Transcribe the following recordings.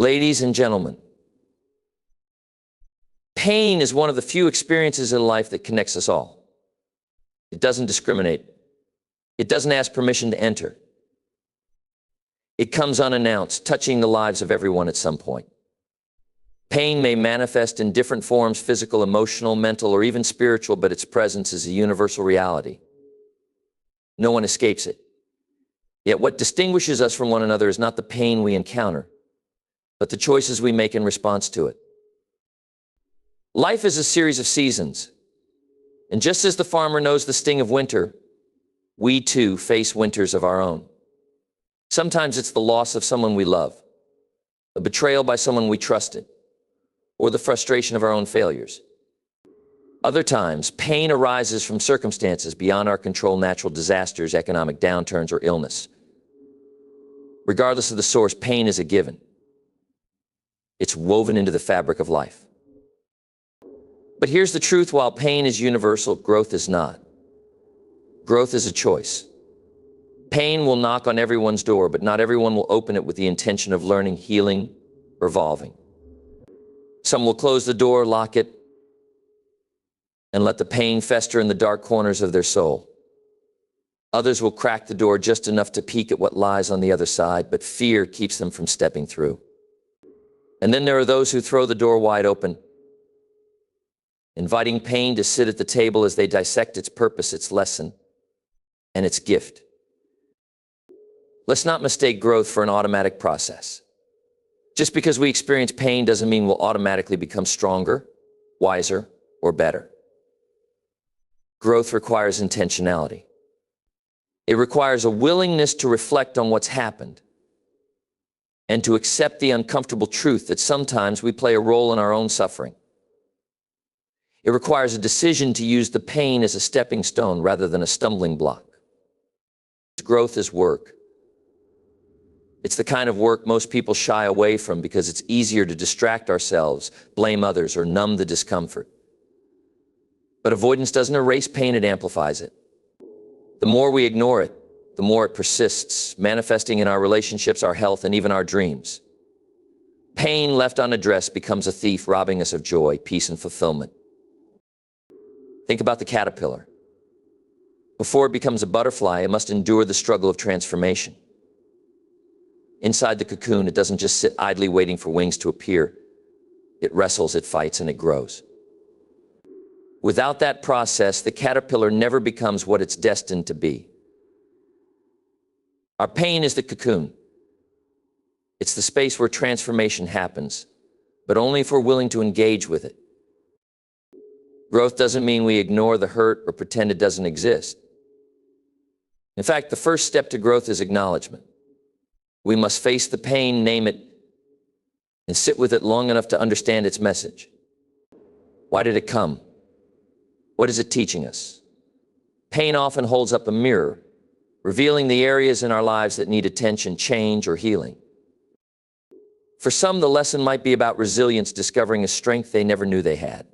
Ladies and gentlemen, pain is one of the few experiences in life that connects us all. It doesn't discriminate. It doesn't ask permission to enter. It comes unannounced, touching the lives of everyone at some point. Pain may manifest in different forms, physical, emotional, mental, or even spiritual, but its presence is a universal reality. No one escapes it. Yet what distinguishes us from one another is not the pain we encounter, but the choices we make in response to it. Life is a series of seasons, and just as the farmer knows the sting of winter, we too face winters of our own. Sometimes it's the loss of someone we love, a betrayal by someone we trusted, or the frustration of our own failures. Other times, pain arises from circumstances beyond our control, natural disasters, economic downturns, or illness. Regardless of the source, pain is a given. It's woven into the fabric of life. But here's the truth: while pain is universal, growth is not. Growth is a choice. Pain will knock on everyone's door, but not everyone will open it with the intention of learning, healing, or evolving. Some will close the door, lock it, and let the pain fester in the dark corners of their soul. Others will crack the door just enough to peek at what lies on the other side, but fear keeps them from stepping through. And then there are those who throw the door wide open, inviting pain to sit at the table as they dissect its purpose, its lesson, and its gift. Let's not mistake growth for an automatic process. Just because we experience pain doesn't mean we'll automatically become stronger, wiser, or better. Growth requires intentionality. It requires a willingness to reflect on what's happened and to accept the uncomfortable truth that sometimes we play a role in our own suffering. It requires a decision to use the pain as a stepping stone rather than a stumbling block. Growth is work. It's the kind of work most people shy away from because it's easier to distract ourselves, blame others, or numb the discomfort. But avoidance doesn't erase pain, it amplifies it. The more we ignore it, the more it persists, manifesting in our relationships, our health, and even our dreams. Pain left unaddressed becomes a thief, robbing us of joy, peace, and fulfillment. Think about the caterpillar. Before it becomes a butterfly, it must endure the struggle of transformation. Inside the cocoon, it doesn't just sit idly waiting for wings to appear. It wrestles, it fights, and it grows. Without that process, the caterpillar never becomes what it's destined to be. Our pain is the cocoon. It's the space where transformation happens, but only if we're willing to engage with it. Growth doesn't mean we ignore the hurt or pretend it doesn't exist. In fact, the first step to growth is acknowledgement. We must face the pain, name it, and sit with it long enough to understand its message. Why did it come? What is it teaching us? Pain often holds up a mirror, revealing the areas in our lives that need attention, change, or healing. For some, the lesson might be about resilience, discovering a strength they never knew they had.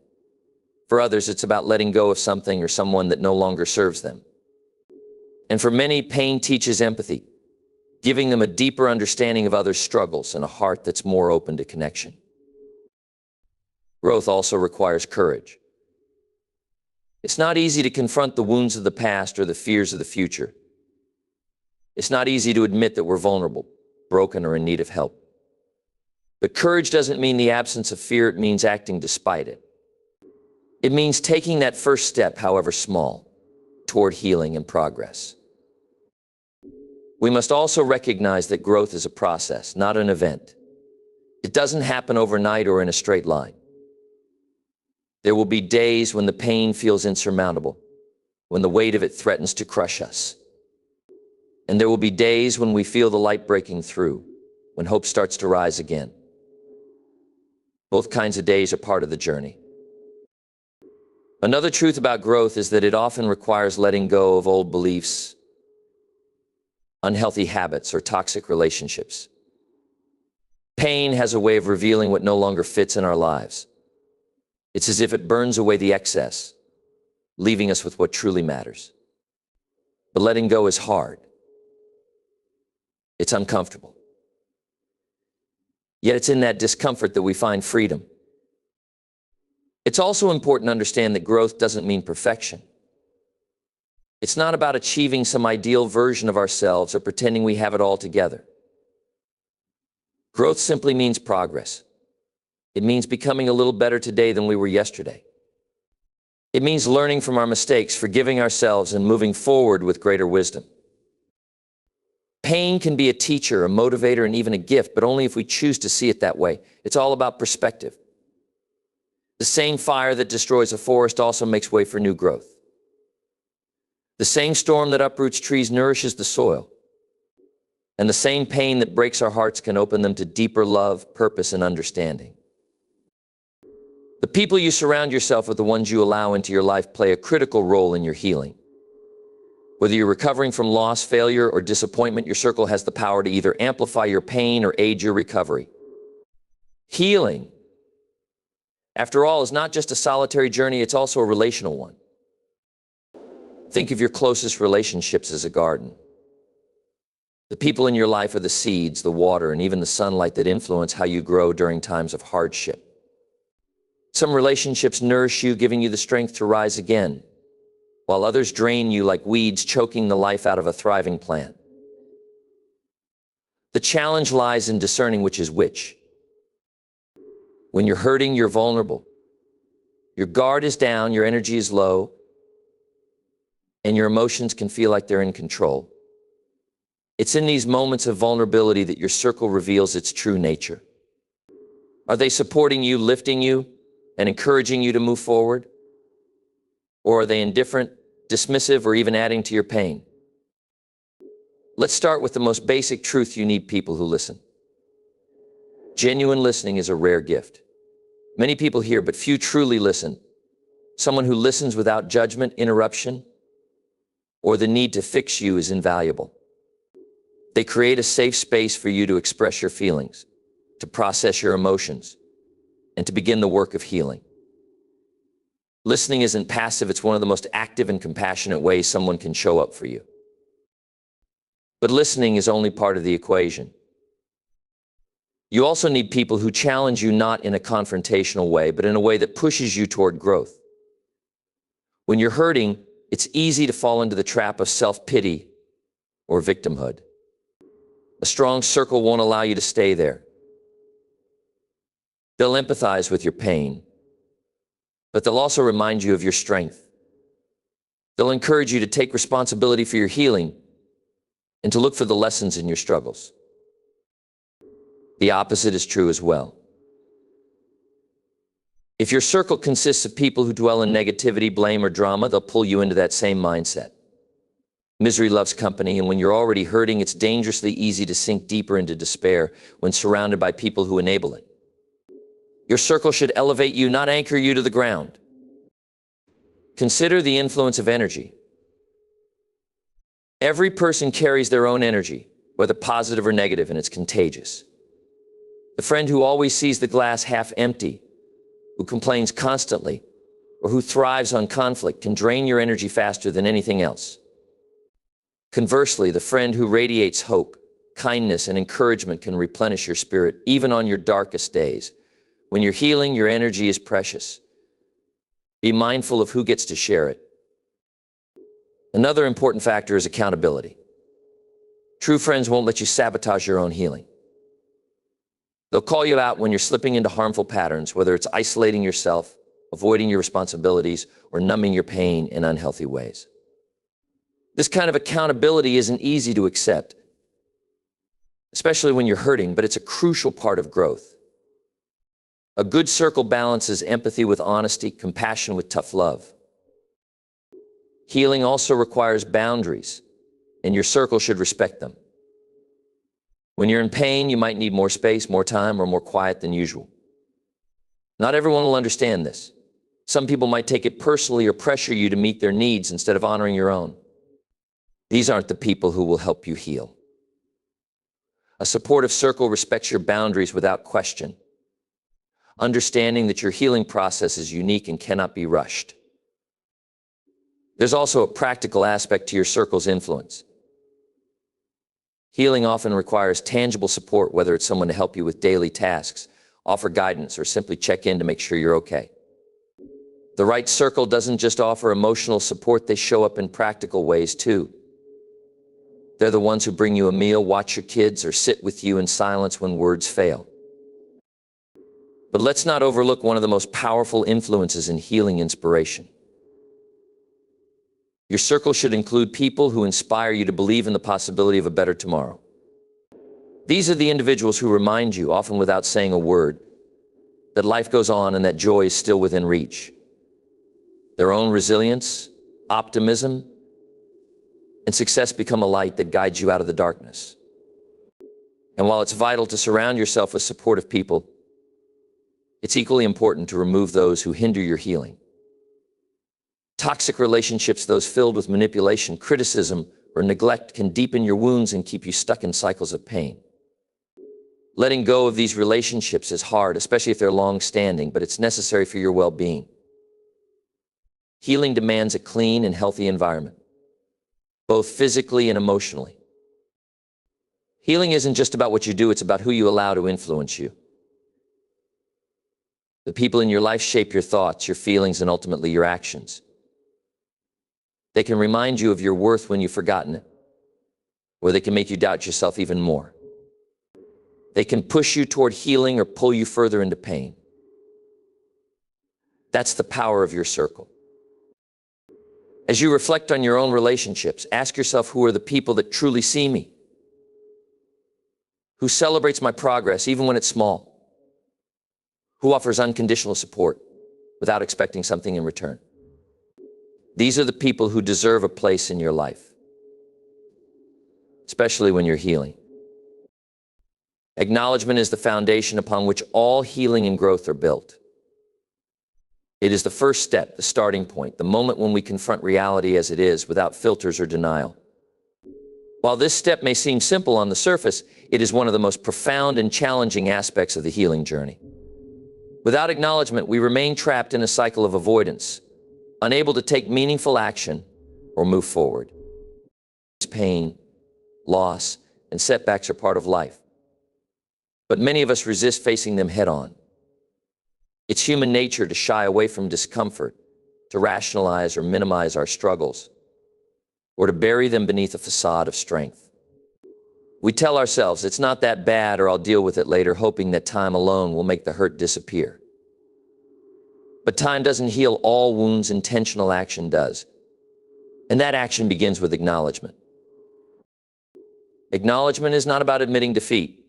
For others, it's about letting go of something or someone that no longer serves them. And for many, pain teaches empathy, giving them a deeper understanding of others' struggles and a heart that's more open to connection. Growth also requires courage. It's not easy to confront the wounds of the past or the fears of the future. It's not easy to admit that we're vulnerable, broken, or in need of help. But courage doesn't mean the absence of fear, it means acting despite it. It means taking that first step, however small, toward healing and progress. We must also recognize that growth is a process, not an event. It doesn't happen overnight or in a straight line. There will be days when the pain feels insurmountable, when the weight of it threatens to crush us. And there will be days when we feel the light breaking through, when hope starts to rise again. Both kinds of days are part of the journey. Another truth about growth is that it often requires letting go of old beliefs, unhealthy habits, or toxic relationships. Pain has a way of revealing what no longer fits in our lives. It's as if it burns away the excess, leaving us with what truly matters. But letting go is hard. It's uncomfortable. Yet it's in that discomfort that we find freedom. It's also important to understand that growth doesn't mean perfection. It's not about achieving some ideal version of ourselves or pretending we have it all together. Growth simply means progress. It means becoming a little better today than we were yesterday. It means learning from our mistakes, forgiving ourselves, and moving forward with greater wisdom. Pain can be a teacher, a motivator, and even a gift, but only if we choose to see it that way. It's all about perspective. The same fire that destroys a forest also makes way for new growth. The same storm that uproots trees nourishes the soil. And the same pain that breaks our hearts can open them to deeper love, purpose, and understanding. The people you surround yourself with, the ones you allow into your life, play a critical role in your healing. Whether you're recovering from loss, failure, or disappointment, your circle has the power to either amplify your pain or aid your recovery. Healing, after all, is not just a solitary journey, it's also a relational one. Think of your closest relationships as a garden. The people in your life are the seeds, the water, and even the sunlight that influence how you grow during times of hardship. Some relationships nourish you, giving you the strength to rise again, while others drain you like weeds, choking the life out of a thriving plant. The challenge lies in discerning which is which. When you're hurting, you're vulnerable. Your guard is down, your energy is low, and your emotions can feel like they're in control. It's in these moments of vulnerability that your circle reveals its true nature. Are they supporting you, lifting you, and encouraging you to move forward? Or are they indifferent, dismissive, or even adding to your pain? Let's start with the most basic truth: you need people who listen. Genuine listening is a rare gift. Many people hear, but few truly listen. Someone who listens without judgment, interruption, or the need to fix you is invaluable. They create a safe space for you to express your feelings, to process your emotions, and to begin the work of healing. Listening isn't passive, it's one of the most active and compassionate ways someone can show up for you. But listening is only part of the equation. You also need people who challenge you, not in a confrontational way, but in a way that pushes you toward growth. When you're hurting, it's easy to fall into the trap of self-pity or victimhood. A strong circle won't allow you to stay there. They'll empathize with your pain, but they'll also remind you of your strength. They'll encourage you to take responsibility for your healing and to look for the lessons in your struggles. The opposite is true as well. If your circle consists of people who dwell in negativity, blame, or drama, they'll pull you into that same mindset. Misery loves company, and when you're already hurting, it's dangerously easy to sink deeper into despair when surrounded by people who enable it. Your circle should elevate you, not anchor you to the ground. Consider the influence of energy. Every person carries their own energy, whether positive or negative, and it's contagious. The friend who always sees the glass half empty, who complains constantly, or who thrives on conflict can drain your energy faster than anything else. Conversely, the friend who radiates hope, kindness, and encouragement can replenish your spirit, even on your darkest days. When you're healing, your energy is precious. Be mindful of who gets to share it. Another important factor is accountability. True friends won't let you sabotage your own healing. They'll call you out when you're slipping into harmful patterns, whether it's isolating yourself, avoiding your responsibilities, or numbing your pain in unhealthy ways. This kind of accountability isn't easy to accept, especially when you're hurting, but it's a crucial part of growth. A good circle balances empathy with honesty, compassion with tough love. Healing also requires boundaries, and your circle should respect them. When you're in pain, you might need more space, more time, or more quiet than usual. Not everyone will understand this. Some people might take it personally or pressure you to meet their needs instead of honoring your own. These aren't the people who will help you heal. A supportive circle respects your boundaries without question, understanding that your healing process is unique and cannot be rushed. There's also a practical aspect to your circle's influence. Healing often requires tangible support, whether it's someone to help you with daily tasks, offer guidance, or simply check in to make sure you're okay. The right circle doesn't just offer emotional support, they show up in practical ways too. They're the ones who bring you a meal, watch your kids, or sit with you in silence when words fail. But let's not overlook one of the most powerful influences in healing: inspiration. Your circle should include people who inspire you to believe in the possibility of a better tomorrow. These are the individuals who remind you, often without saying a word, that life goes on and that joy is still within reach. Their own resilience, optimism, and success become a light that guides you out of the darkness. And while it's vital to surround yourself with supportive people, it's equally important to remove those who hinder your healing. Toxic relationships, those filled with manipulation, criticism, or neglect, can deepen your wounds and keep you stuck in cycles of pain. Letting go of these relationships is hard, especially if they're long-standing, but it's necessary for your well-being. Healing demands a clean and healthy environment, both physically and emotionally. Healing isn't just about what you do, it's about who you allow to influence you. The people in your life shape your thoughts, your feelings, and ultimately your actions. They can remind you of your worth when you've forgotten it, or they can make you doubt yourself even more. They can push you toward healing or pull you further into pain. That's the power of your circle. As you reflect on your own relationships, ask yourself, who are the people that truly see me? Who celebrates my progress, even when it's small? Who offers unconditional support without expecting something in return? These are the people who deserve a place in your life, especially when you're healing. Acknowledgement is the foundation upon which all healing and growth are built. It is the first step, the starting point, the moment when we confront reality as it is, without filters or denial. While this step may seem simple on the surface, it is one of the most profound and challenging aspects of the healing journey. Without acknowledgement, we remain trapped in a cycle of avoidance, unable to take meaningful action or move forward. Pain, loss, and setbacks are part of life, but many of us resist facing them head-on. It's human nature to shy away from discomfort, to rationalize or minimize our struggles, or to bury them beneath a facade of strength. We tell ourselves, it's not that bad, or I'll deal with it later, hoping that time alone will make the hurt disappear. But time doesn't heal all wounds, intentional action does. And that action begins with acknowledgement. Acknowledgement is not about admitting defeat.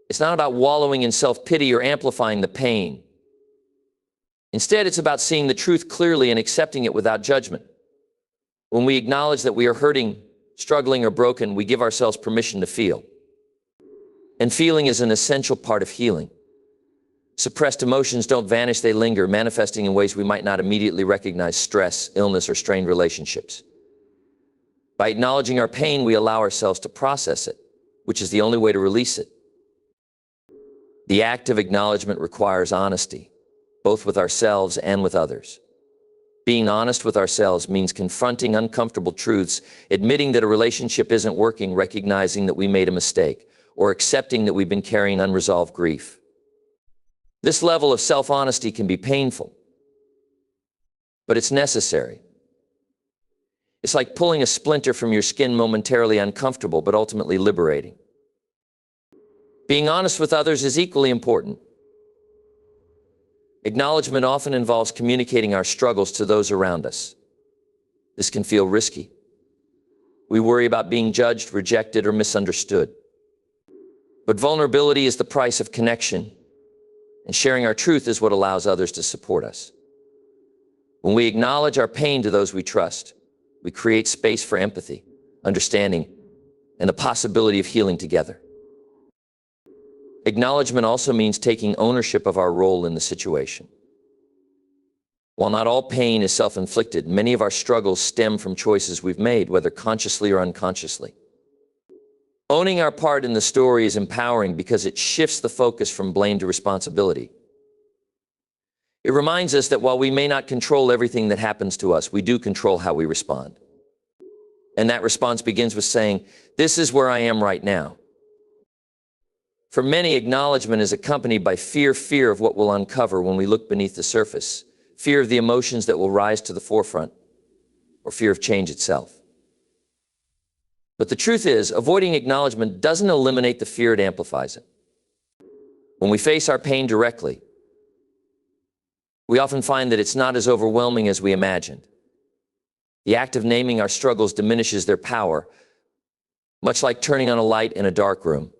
It's not about wallowing in self-pity or amplifying the pain. Instead, it's about seeing the truth clearly and accepting it without judgment. When we acknowledge that we are hurting, struggling, or broken, we give ourselves permission to feel. And feeling is an essential part of healing. Suppressed emotions don't vanish, they linger, manifesting in ways we might not immediately recognize: stress, illness, or strained relationships. By acknowledging our pain, we allow ourselves to process it, which is the only way to release it. The act of acknowledgement requires honesty, both with ourselves and with others. Being honest with ourselves means confronting uncomfortable truths, admitting that a relationship isn't working, recognizing that we made a mistake, or accepting that we've been carrying unresolved grief. This level of self-honesty can be painful, but it's necessary. It's like pulling a splinter from your skin, momentarily uncomfortable, but ultimately liberating. Being honest with others is equally important. Acknowledgement often involves communicating our struggles to those around us. This can feel risky. We worry about being judged, rejected, or misunderstood. But vulnerability is the price of connection, and sharing our truth is what allows others to support us. When we acknowledge our pain to those we trust, we create space for empathy, understanding, and the possibility of healing together. Acknowledgement also means taking ownership of our role in the situation. While not all pain is self-inflicted, many of our struggles stem from choices we've made, whether consciously or unconsciously. Owning our part in the story is empowering because it shifts the focus from blame to responsibility. It reminds us that while we may not control everything that happens to us, we do control how we respond. And that response begins with saying, "This is where I am right now." For many, acknowledgement is accompanied by fear of what we'll uncover when we look beneath the surface, fear of the emotions that will rise to the forefront, or fear of change itself. But the truth is, avoiding acknowledgement doesn't eliminate the fear, it amplifies it. When we face our pain directly, we often find that it's not as overwhelming as we imagined. The act of naming our struggles diminishes their power, much like turning on a light in a dark room.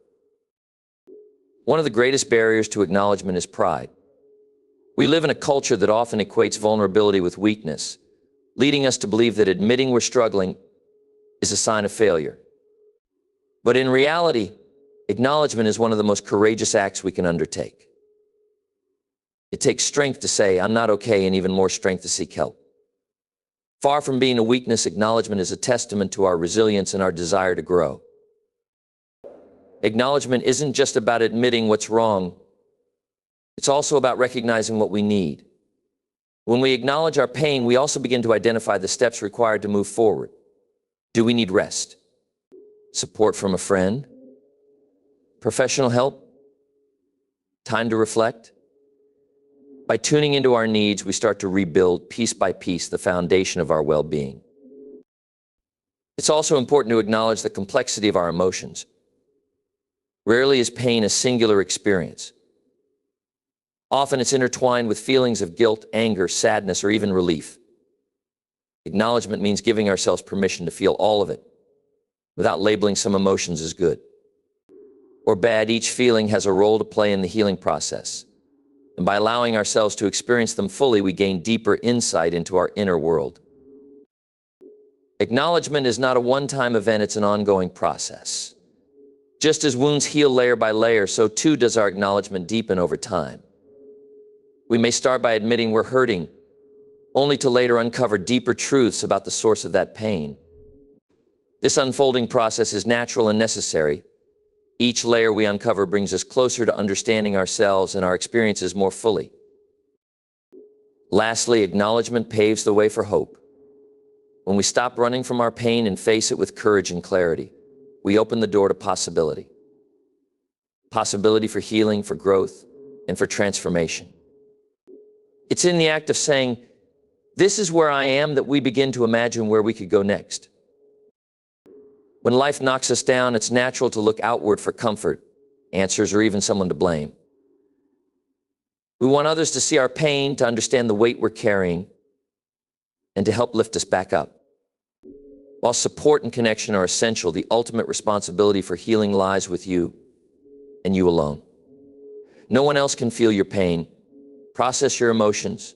One of the greatest barriers to acknowledgement is pride. We live in a culture that often equates vulnerability with weakness, leading us to believe that admitting we're struggling is a sign of failure. But in reality, acknowledgement is one of the most courageous acts we can undertake. It takes strength to say, "I'm not okay," and even more strength to seek help. Far from being a weakness, acknowledgement is a testament to our resilience and our desire to grow. Acknowledgement isn't just about admitting what's wrong. It's also about recognizing what we need. When we acknowledge our pain, we also begin to identify the steps required to move forward. Do we need rest? Support from a friend? Professional help? Time to reflect? By tuning into our needs, we start to rebuild piece by piece the foundation of our well-being. It's also important to acknowledge the complexity of our emotions. Rarely is pain a singular experience. Often it's intertwined with feelings of guilt, anger, sadness, or even relief. Acknowledgement means giving ourselves permission to feel all of it, without labeling some emotions as good or bad. Each feeling has a role to play in the healing process. And by allowing ourselves to experience them fully, we gain deeper insight into our inner world. Acknowledgement is not a one-time event, it's an ongoing process. Just as wounds heal layer by layer, so too does our acknowledgement deepen over time. We may start by admitting we're hurting, only to later uncover deeper truths about the source of that pain. This unfolding process is natural and necessary. Each layer we uncover brings us closer to understanding ourselves and our experiences more fully. Lastly, acknowledgement paves the way for hope. When we stop running from our pain and face it with courage and clarity, we open the door to possibility. Possibility for healing, for growth, and for transformation. It's in the act of saying, "This is where I am," that we begin to imagine where we could go next. When life knocks us down, it's natural to look outward for comfort, answers, or even someone to blame. We want others to see our pain, to understand the weight we're carrying, and to help lift us back up. While support and connection are essential, the ultimate responsibility for healing lies with you and you alone. No one else can feel your pain, process your emotions,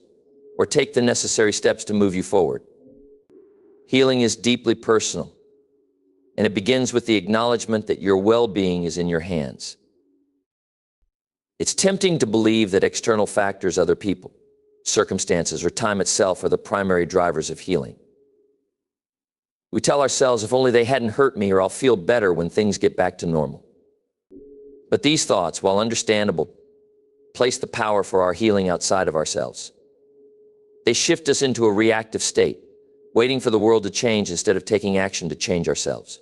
or take the necessary steps to move you forward. Healing is deeply personal, and it begins with the acknowledgement that your well-being is in your hands. It's tempting to believe that external factors, other people, circumstances, or time itself are the primary drivers of healing. We tell ourselves, "If only they hadn't hurt me," or "I'll feel better when things get back to normal." But these thoughts, while understandable, place the power for our healing outside of ourselves. They shift us into a reactive state, waiting for the world to change instead of taking action to change ourselves.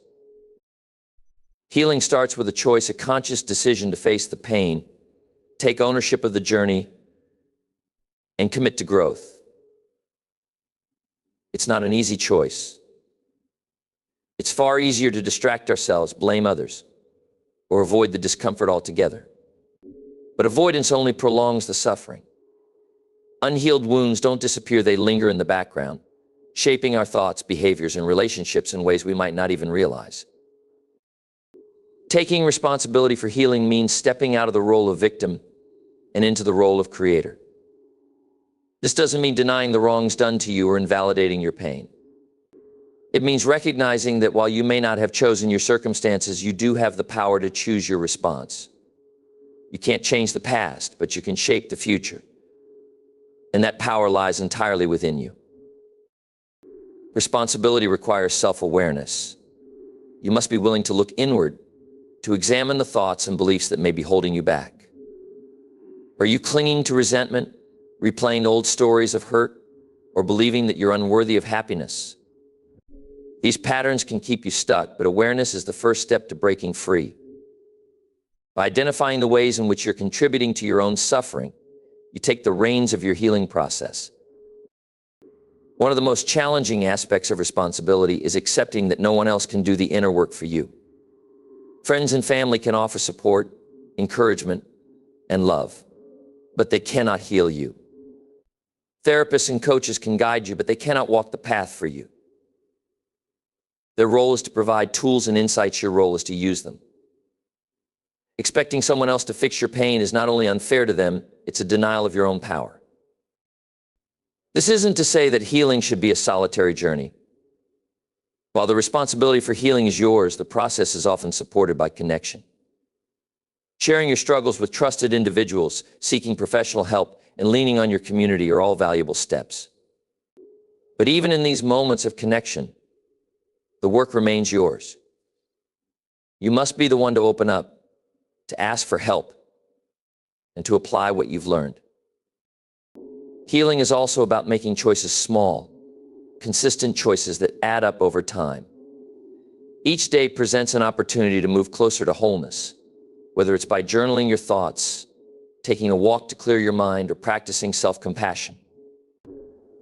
Healing starts with a choice, a conscious decision to face the pain, take ownership of the journey, and commit to growth. It's not an easy choice. It's far easier to distract ourselves, blame others, or avoid the discomfort altogether. But avoidance only prolongs the suffering. Unhealed wounds don't disappear, they linger in the background, shaping our thoughts, behaviors, and relationships in ways we might not even realize. Taking responsibility for healing means stepping out of the role of victim and into the role of creator. This doesn't mean denying the wrongs done to you or invalidating your pain. It means recognizing that while you may not have chosen your circumstances, you do have the power to choose your response. You can't change the past, but you can shape the future. And that power lies entirely within you. Responsibility requires self-awareness. You must be willing to look inward, to examine the thoughts and beliefs that may be holding you back. Are you clinging to resentment, replaying old stories of hurt, or believing that you're unworthy of happiness? These patterns can keep you stuck, but awareness is the first step to breaking free. By identifying the ways in which you're contributing to your own suffering, you take the reins of your healing process. One of the most challenging aspects of responsibility is accepting that no one else can do the inner work for you. Friends and family can offer support, encouragement, and love, but they cannot heal you. Therapists and coaches can guide you, but they cannot walk the path for you. Their role is to provide tools and insights. Your role is to use them. Expecting someone else to fix your pain is not only unfair to them, it's a denial of your own power. This isn't to say that healing should be a solitary journey. While the responsibility for healing is yours, the process is often supported by connection. Sharing your struggles with trusted individuals, seeking professional help, and leaning on your community are all valuable steps. But even in these moments of connection, the work remains yours. You must be the one to open up, to ask for help, and to apply what you've learned. Healing is also about making choices small, consistent choices that add up over time. Each day presents an opportunity to move closer to wholeness, whether it's by journaling your thoughts, taking a walk to clear your mind, or practicing self-compassion.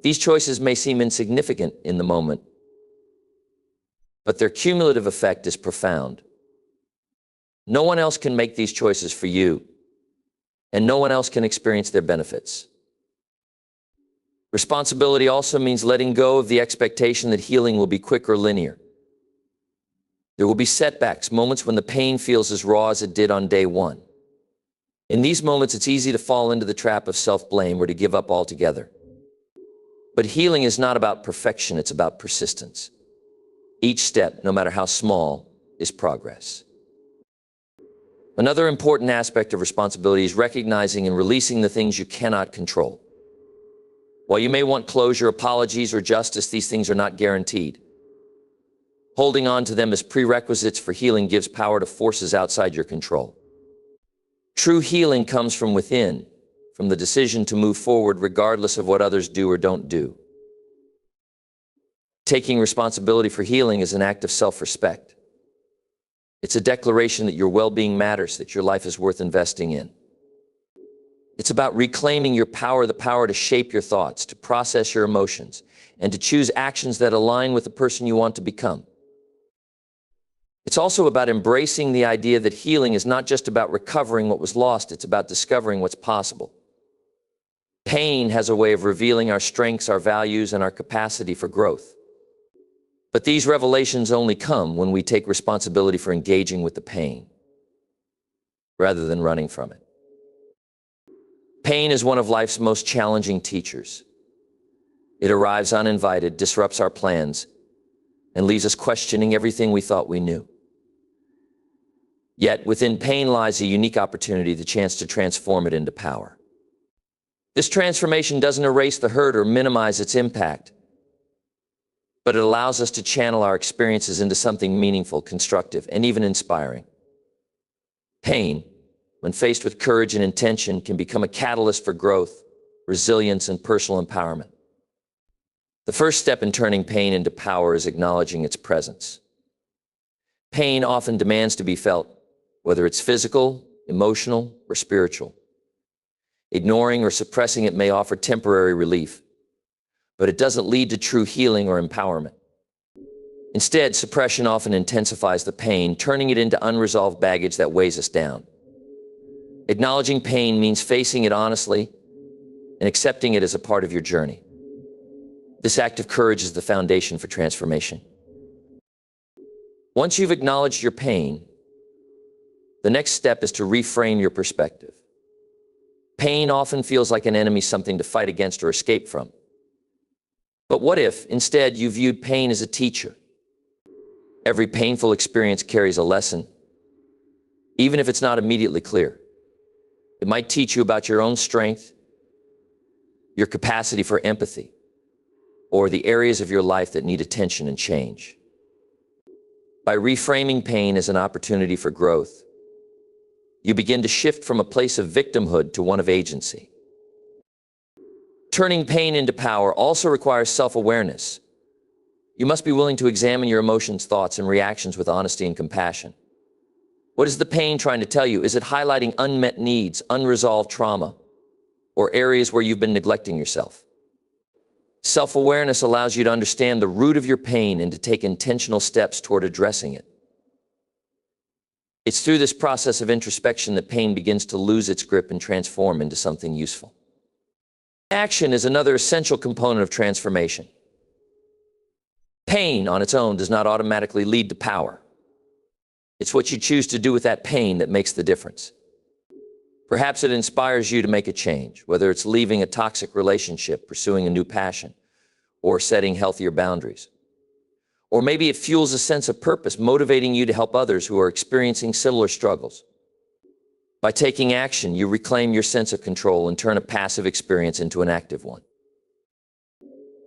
These choices may seem insignificant in the moment, but their cumulative effect is profound. No one else can make these choices for you, and no one else can experience their benefits. Responsibility also means letting go of the expectation that healing will be quick or linear. There will be setbacks, moments when the pain feels as raw as it did on day one. In these moments, it's easy to fall into the trap of self-blame or to give up altogether. But healing is not about perfection, it's about persistence. Each step, no matter how small, is progress. Another important aspect of responsibility is recognizing and releasing the things you cannot control. While you may want closure, apologies, or justice, these things are not guaranteed. Holding on to them as prerequisites for healing gives power to forces outside your control. True healing comes from within, from the decision to move forward regardless of what others do or don't do. Taking responsibility for healing is an act of self-respect. It's a declaration that your well-being matters, that your life is worth investing in. It's about reclaiming your power, the power to shape your thoughts, to process your emotions, and to choose actions that align with the person you want to become. It's also about embracing the idea that healing is not just about recovering what was lost, it's about discovering what's possible. Pain has a way of revealing our strengths, our values, and our capacity for growth. But these revelations only come when we take responsibility for engaging with the pain, rather than running from it. Pain is one of life's most challenging teachers. It arrives uninvited, disrupts our plans, and leaves us questioning everything we thought we knew. Yet within pain lies a unique opportunity, the chance to transform it into power. This transformation doesn't erase the hurt or minimize its impact, but it allows us to channel our experiences into something meaningful, constructive, and even inspiring. Pain, when faced with courage and intention, can become a catalyst for growth, resilience, and personal empowerment. The first step in turning pain into power is acknowledging its presence. Pain often demands to be felt, whether it's physical, emotional, or spiritual. Ignoring or suppressing it may offer temporary relief, but it doesn't lead to true healing or empowerment. Instead, suppression often intensifies the pain, turning it into unresolved baggage that weighs us down. Acknowledging pain means facing it honestly and accepting it as a part of your journey. This act of courage is the foundation for transformation. Once you've acknowledged your pain, the next step is to reframe your perspective. Pain often feels like an enemy, something to fight against or escape from. But what if, instead, you viewed pain as a teacher? Every painful experience carries a lesson, even if it's not immediately clear. It might teach you about your own strength, your capacity for empathy, or the areas of your life that need attention and change. By reframing pain as an opportunity for growth, you begin to shift from a place of victimhood to one of agency. Turning pain into power also requires self-awareness. You must be willing to examine your emotions, thoughts, and reactions with honesty and compassion. What is the pain trying to tell you? Is it highlighting unmet needs, unresolved trauma, or areas where you've been neglecting yourself? Self-awareness allows you to understand the root of your pain and to take intentional steps toward addressing it. It's through this process of introspection that pain begins to lose its grip and transform into something useful. Action is another essential component of transformation. Pain on its own does not automatically lead to power. It's what you choose to do with that pain that makes the difference. Perhaps it inspires you to make a change, whether it's leaving a toxic relationship, pursuing a new passion, or setting healthier boundaries. Or maybe it fuels a sense of purpose, motivating you to help others who are experiencing similar struggles. By taking action, you reclaim your sense of control and turn a passive experience into an active one.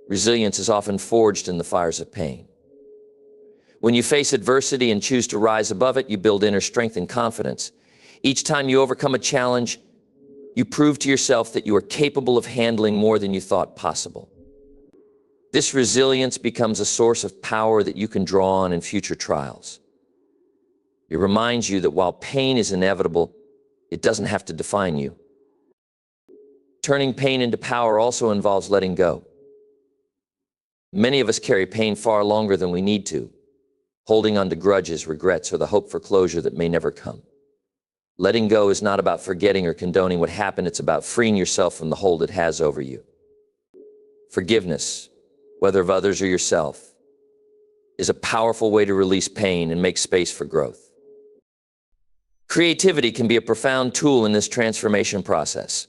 Resilience is often forged in the fires of pain. When you face adversity and choose to rise above it, you build inner strength and confidence. Each time you overcome a challenge, you prove to yourself that you are capable of handling more than you thought possible. This resilience becomes a source of power that you can draw on in future trials. It reminds you that while pain is inevitable, it doesn't have to define you. Turning pain into power also involves letting go. Many of us carry pain far longer than we need to, holding on to grudges, regrets, or the hope for closure that may never come. Letting go is not about forgetting or condoning what happened. It's about freeing yourself from the hold it has over you. Forgiveness, whether of others or yourself, is a powerful way to release pain and make space for growth. Creativity can be a profound tool in this transformation process.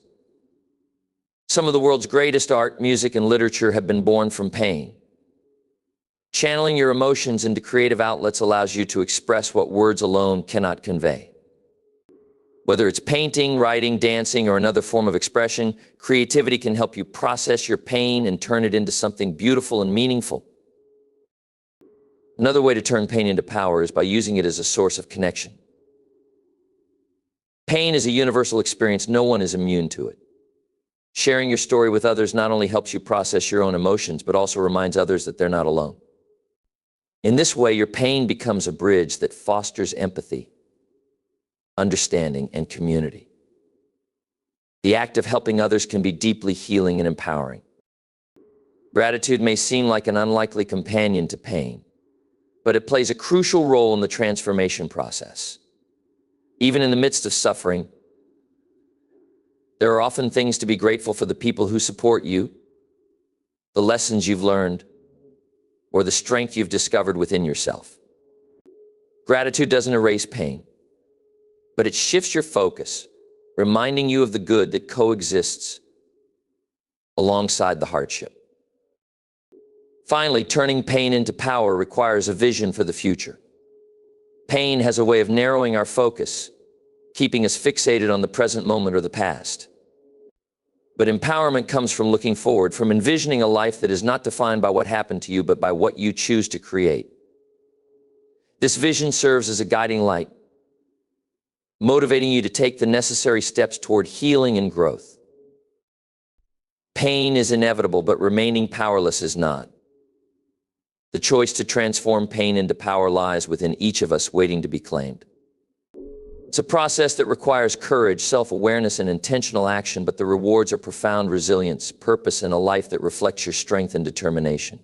Some of the world's greatest art, music, and literature have been born from pain. Channeling your emotions into creative outlets allows you to express what words alone cannot convey. Whether it's painting, writing, dancing, or another form of expression, creativity can help you process your pain and turn it into something beautiful and meaningful. Another way to turn pain into power is by using it as a source of connection. Pain is a universal experience. No one is immune to it. Sharing your story with others not only helps you process your own emotions, but also reminds others that they're not alone. In this way, your pain becomes a bridge that fosters empathy, understanding, and community. The act of helping others can be deeply healing and empowering. Gratitude may seem like an unlikely companion to pain, but it plays a crucial role in the transformation process. Even in the midst of suffering, there are often things to be grateful for: the people who support you, the lessons you've learned, or the strength you've discovered within yourself. Gratitude doesn't erase pain, but it shifts your focus, reminding you of the good that coexists alongside the hardship. Finally, turning pain into power requires a vision for the future. Pain has a way of narrowing our focus, keeping us fixated on the present moment or the past. But empowerment comes from looking forward, from envisioning a life that is not defined by what happened to you, but by what you choose to create. This vision serves as a guiding light, motivating you to take the necessary steps toward healing and growth. Pain is inevitable, but remaining powerless is not. The choice to transform pain into power lies within each of us, waiting to be claimed. It's a process that requires courage, self-awareness, and intentional action, but the rewards are profound resilience, purpose, and a life that reflects your strength and determination.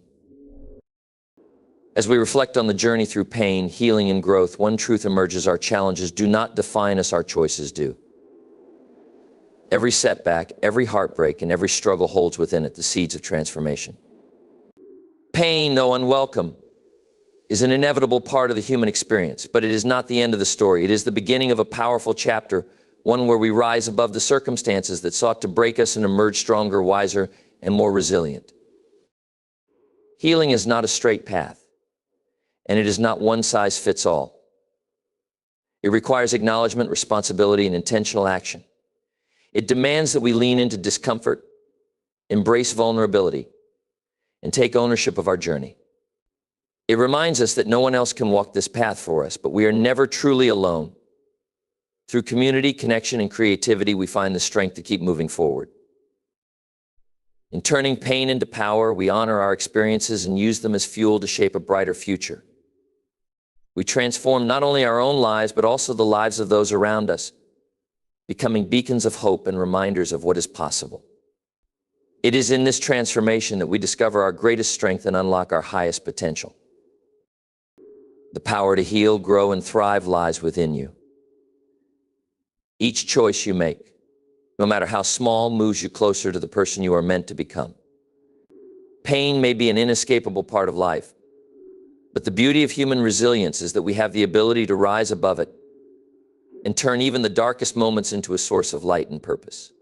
As we reflect on the journey through pain, healing, and growth, one truth emerges: our challenges do not define us, our choices do. Every setback, every heartbreak, and every struggle holds within it the seeds of transformation. Pain, though unwelcome, is an inevitable part of the human experience, but it is not the end of the story. It is the beginning of a powerful chapter, one where we rise above the circumstances that sought to break us and emerge stronger, wiser, and more resilient. Healing is not a straight path, and it is not one size fits all. It requires acknowledgement, responsibility, and intentional action. It demands that we lean into discomfort, embrace vulnerability, and take ownership of our journey. It reminds us that no one else can walk this path for us, but we are never truly alone. Through community, connection, and creativity, we find the strength to keep moving forward. In turning pain into power, we honor our experiences and use them as fuel to shape a brighter future. We transform not only our own lives, but also the lives of those around us, becoming beacons of hope and reminders of what is possible. It is in this transformation that we discover our greatest strength and unlock our highest potential. The power to heal, grow, and thrive lies within you. Each choice you make, no matter how small, moves you closer to the person you are meant to become. Pain may be an inescapable part of life, but the beauty of human resilience is that we have the ability to rise above it and turn even the darkest moments into a source of light and purpose.